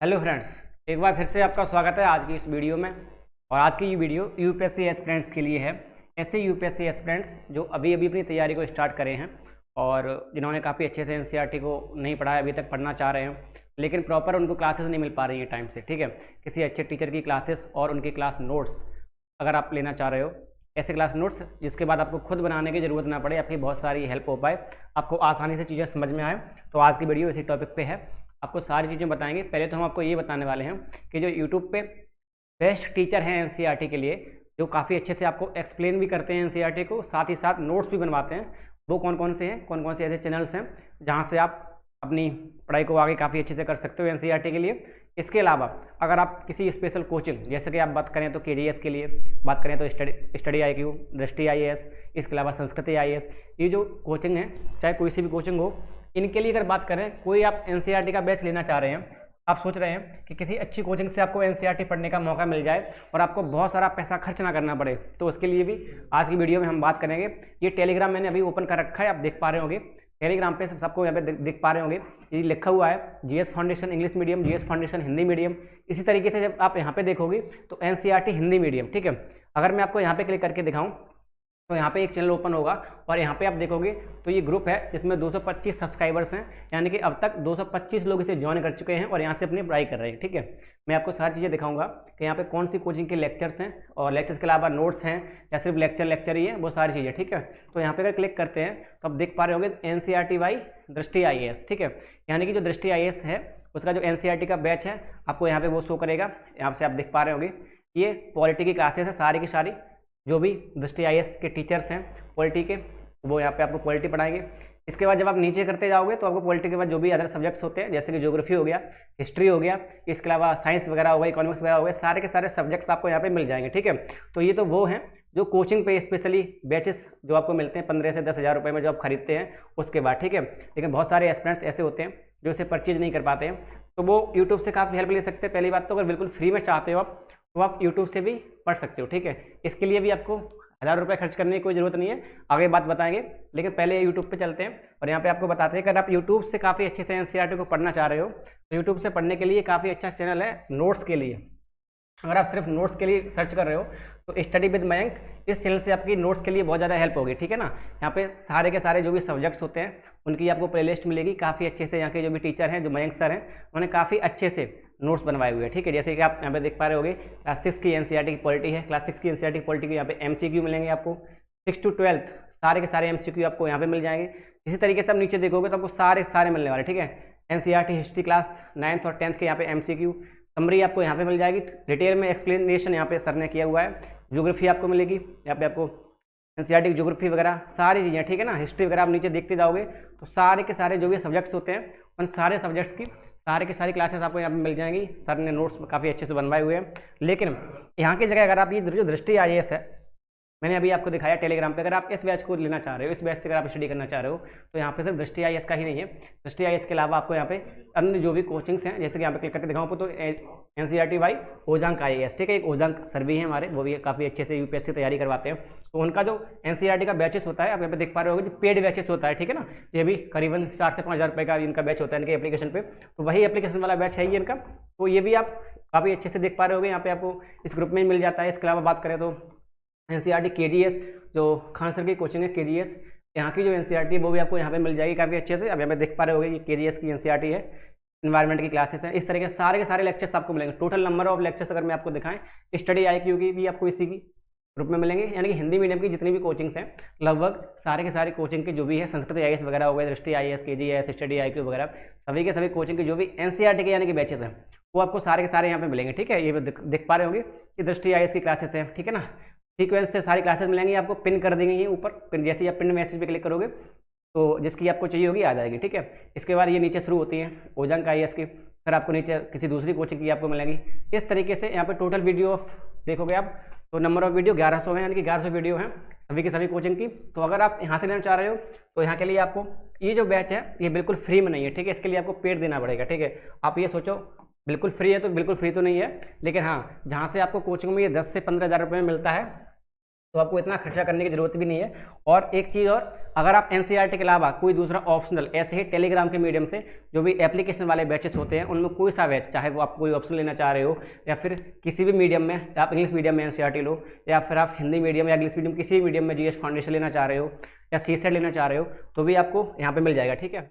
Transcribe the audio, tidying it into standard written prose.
Hello friends, एक बार फिर से आपका स्वागत है आज की इस वीडियो में। और आज की ये वीडियो यूपीएससी एस्पिरेंट्स के लिए है। ऐसे यूपीएससी एस्पिरेंट्स जो अभी अभी अपनी तैयारी को स्टार्ट करे हैं और जिन्होंने काफ़ी अच्छे से एनसीईआरटी को नहीं पढ़ा है, अभी तक पढ़ना चाह रहे हैं, लेकिन प्रॉपर उनको क्लासेस नहीं मिल पा रही है टाइम से। ठीक है, किसी अच्छे टीचर की क्लासेस और उनकी क्लास नोट्स अगर आप लेना चाह रहे हो, ऐसे क्लास नोट्स जिसके बाद आपको खुद बनाने की ज़रूरत ना पड़े, आपकी बहुत सारी हेल्प हो पाए, आपको आसानी से चीज़ें समझ में आए, तो आज की वीडियो इसी टॉपिक पे है। आपको सारी चीज़ें बताएंगे। पहले तो हम आपको ये बताने वाले हैं कि जो यूट्यूब पे बेस्ट टीचर हैं एनसीईआरटी के लिए, जो काफ़ी अच्छे से आपको एक्सप्लेन भी करते हैं एनसीईआरटी को, साथ ही साथ नोट्स भी बनवाते हैं, वो कौन कौन से हैं, कौन कौन से ऐसे चैनल्स हैं जहाँ से आप अपनी पढ़ाई को आगे काफ़ी अच्छे से कर सकते हो एनसीईआरटी के लिए। इसके अलावा अगर आप किसी स्पेशल कोचिंग, जैसे कि आप बात करें तो केजीएस के लिए, बात करें तो स्टडी आईक्यू, दृष्टि आईएएस, इसके अलावा संस्कृति आईएएस, ये जो कोचिंग है, चाहे कोई सी भी कोचिंग हो, इनके लिए अगर बात करें, कोई आप एनसीईआरटी का बैच लेना चाह रहे हैं, आप सोच रहे हैं कि किसी अच्छी कोचिंग से आपको एनसीईआरटी पढ़ने का मौका मिल जाए और आपको बहुत सारा पैसा खर्च ना करना पड़े, तो उसके लिए भी आज की वीडियो में हम बात करेंगे। ये टेलीग्राम मैंने अभी ओपन कर रखा है, आप देख पा रहे होंगे टेलीग्राम पे, सबको यहाँ पे देख पा रहे होंगे, ये लिखा हुआ है GS foundation English medium, GS foundation Hindi medium. इसी तरीके से जब आप यहाँ पे देखोगे तो एनसीईआरटी हिंदी मीडियम। ठीक है, अगर मैं आपको यहाँ पे क्लिक करके दिखाऊं तो यहाँ पे एक चैनल ओपन होगा और यहाँ पे आप देखोगे तो ये ग्रुप है जिसमें 225 सब्सक्राइबर्स हैं, यानी कि अब तक 225 लोग इसे ज्वाइन कर चुके हैं और यहाँ से अपनी पढ़ाई कर रहे हैं। ठीक है, मैं आपको सारी चीज़ें दिखाऊंगा कि यहाँ पे कौन सी कोचिंग के लेक्चर्स हैं और लेक्चर्स के अलावा नोट्स हैं या सिर्फ लेक्चर ही है, वो सारी चीज़ें। ठीक है, तो यहाँ पे अगर क्लिक करते हैं तो आप देख पा रहे होंगे एनसीईआरटी बाई दृष्टि आईएएस। ठीक है, यानी कि जो दृष्टि आईएएस है उसका जो एनसीईआरटी का बैच है आपको यहाँ पे वो शो करेगा। यहाँ से आप देख पा रहे होंगे ये पॉलिटी की क्लासेस है सारी की सारी, जो भी दृष्टि आईएएस के टीचर्स हैं पॉलिटी के, वो यहाँ पे आपको पॉलिटी पढ़ाएंगे। इसके बाद जब आप नीचे करते जाओगे तो आपको पॉलिटी के बाद जो भी अदर सब्जेक्ट्स होते हैं, जैसे कि ज्योग्राफी हो गया, हिस्ट्री हो गया, इसके अलावा साइंस वगैरह हो गया, इकोनॉमिक्स वगैरह हो गया, सारे के सारे सब्जेक्ट्स आपको यहाँ पे मिल जाएंगे। ठीक है, तो ये तो वो हैं जो कोचिंग पे स्पेशली बैचेस जो आपको मिलते हैं 15 से 10,000 रुपये में जो आप खरीदते हैं उसके बाद। ठीक है, लेकिन बहुत सारे एस्पिरेंट्स ऐसे होते हैं जो इसे परचेज नहीं कर पाते हैं, तो वो यूट्यूब से काफ़ी हेल्प ले सकते हैं। पहली बात तो अगर बिल्कुल फ्री में चाहते हो आप, तो आप यूट्यूब से भी पढ़ सकते हो। ठीक है, इसके लिए भी आपको 1000 रुपये खर्च करने की कोई ज़रूरत नहीं है, आगे बात बताएंगे, लेकिन पहले यूट्यूब पे चलते हैं और यहाँ पे आपको बताते हैं कि अगर आप यूट्यूब से काफ़ी अच्छे से एनसीईआरटी को पढ़ना चाह रहे हो तो यूट्यूब से पढ़ने के लिए काफ़ी अच्छा चैनल है नोट्स के लिए। अगर आप सिर्फ नोट्स के लिए सर्च कर रहे हो तो स्टडी विद मयंक, इस चैनल से आपकी नोट्स के लिए बहुत ज़्यादा हेल्प होगी। ठीक है ना, यहाँ पे सारे के सारे जो भी सब्जेक्ट्स होते हैं उनकी आपको प्लेलिस्ट मिलेगी काफ़ी अच्छे से। यहाँ के जो भी टीचर हैं, जो मयंक सर हैं, उन्होंने काफ़ी अच्छे से नोट्स बनवाए हुए हैं। ठीक है, जैसे कि आप यहाँ पे देख पा रहे होगे क्लास 6 की एनसीईआरटी की पॉलिटी है, क्लास 6 की एनसीईआरटी की पॉलिटी के यहाँ पे एमसीक्यू मिलेंगे आपको, 6 to 12 सारे के सारे एमसीक्यू आपको यहाँ पे मिल जाएंगे। इसी तरीके से आप नीचे देखोगे तो आपको सारे मिलने वाले। ठीक है, एनसीईआरटी हिस्ट्री क्लास 9th और 10th के यहाँ पे एमसीक्यू समरी आपको यहाँ पे मिल जाएगी, डिटेल में एक्सप्लेनेशन यहाँ पे सर ने किया हुआ है। ज्योग्राफी आपको मिलेगी, यहाँ पे आपको एनसीईआरटी की ज्योग्राफी वगैरह सारी चीज़ें। ठीक है ना, हिस्ट्री वगैरह आप नीचे देखते जाओगे तो सारे के सारे जो भी सब्जेक्ट्स होते हैं उन सारे सब्जेक्ट्स की सारे की सारी क्लासेस आपको यहाँ पे मिल जाएंगी। सर ने नोट्स काफ़ी अच्छे से बनवाए हुए हैं। लेकिन यहाँ की जगह अगर आप ये जो दृष्टि आईएएस है, मैंने अभी आपको दिखाया टेलीग्राम पे, अगर आप इस बैच को लेना चाह रहे हो, इस बैच से अगर आप स्टडी करना चाह रहे हो, तो यहाँ पे सिर्फ दृष्टि आईएएस का ही नहीं है, दृष्टि आईएएस के अलावा आपको यहाँ पे अन्य जो भी कोचिंग्स हैं, जैसे कि यहाँ पे क्लिक करके दिखाऊँ आपको तो एनसीईआरटी बाई ओजांक आईएएस। ठीक है, एक ओजांक सर भी हैं हमारे, वो भी काफ़ी अच्छे से यूपीएससी तैयारी करवाते हैं, तो उनका जो एनसीईआरटी का बैचेस होता है आप यहाँ पे देख पा रहे होगे, जो पेड बैचेस होता है। ठीक है ना, ये भी करीबन 4 से 5 हज़ार रुपये का इनका बैच होता है इनके एप्लीकेशन पे, तो वही एप्लीकेशन वाला बैच है ये इनका, तो ये भी आप काफ़ी अच्छे से देख पा रहे होगे, यहाँ पे आपको इस ग्रुप में मिल जाता है। इसके अलावा बात करें तो एनसीईआरटी केजीएस, जो खान सर की कोचिंग है केजीएस, यहाँ की जो एनसीईआरटी है वो भी आपको यहाँ पे मिल जाएगी काफ़ी अच्छे से। अब यहाँ पे देख पा रहे होगे ये केजीएस की एनसीईआरटी है, इन्वायरमेंट की क्लासेस हैं। इस तरह के सारे लेक्चर्स आपको मिलेंगे। टोटल नंबर ऑफ लेक्चर्स अगर मैं आपको दिखाएं, स्टडी आईक्यू की भी आपको इसी की ग्रुप में मिलेंगे, यानी कि हिंदी मीडियम की जितनी भी कोचिंग्स हैं लगभग सारे के सारे कोचिंग के जो भी है, संस्कृत आईएएस वगैरह हो गए, दृष्टि आईएएस, केजीएस, स्टडी आईक्यू वगैरह, सभी के सभी कोचिंग के जो भी एनसीईआरटी के यानी कि बैचेस हैं वो आपको सारे के सारे यहाँ पे मिलेंगे। ठीक है, ये देख पा रहे होंगे कि दृष्टि आईएएस की क्लासेस है। ठीक है ना, सीक्वेंस से सारी क्लासेस मिलेंगी आपको, पिन कर देंगे ये ऊपर, पिन जैसे ही आप पिन मैसेज पे क्लिक करोगे तो जिसकी आपको चाहिए होगी आ जाएगी। ठीक है, इसके बाद ये नीचे शुरू होती है ओजांक आईएएस की, फिर आपको नीचे किसी दूसरी कोचिंग की आपको मिलेंगी। इस तरीके से यहाँ पे टोटल वीडियो देखोगे आप तो नंबर ऑफ वीडियो 1100 है, यानी कि 1100 वीडियो हैं सभी की सभी कोचिंग की। तो अगर आप यहाँ से लेना चाह रहे हो तो यहाँ के लिए आपको ये जो बैच है ये बिल्कुल फ्री में नहीं है। ठीक है, इसके लिए आपको पेड देना पड़ेगा। ठीक है, आप ये सोचो बिल्कुल फ्री है तो बिल्कुल फ्री तो नहीं है, लेकिन हाँ, जहाँ से आपको कोचिंग में ये 10 से 15 हज़ार रुपये में मिलता है, तो आपको इतना खर्चा करने की जरूरत भी नहीं है। और एक चीज़ और, अगर आप एनसीईआरटी के अलावा कोई दूसरा ऑप्शनल ऐसे ही टेलीग्राम के मीडियम से जो भी एप्लीकेशन वाले बैचेस होते हैं उनमें कोई सा बैच, चाहे वो आप कोई ऑप्शन लेना चाह रहे हो या फिर किसी भी मीडियम में, आप इंग्लिश मीडियम में एनसीईआरटी लो या फिर आप हिंदी मीडियम या इंग्लिश मीडियम किसी भी मीडियम में जीएस फाउंडेशन लेना चाह रहे हो या सीसेट लेना चाह रहे हो, तो भी आपको यहाँ पे मिल जाएगा। ठीक है,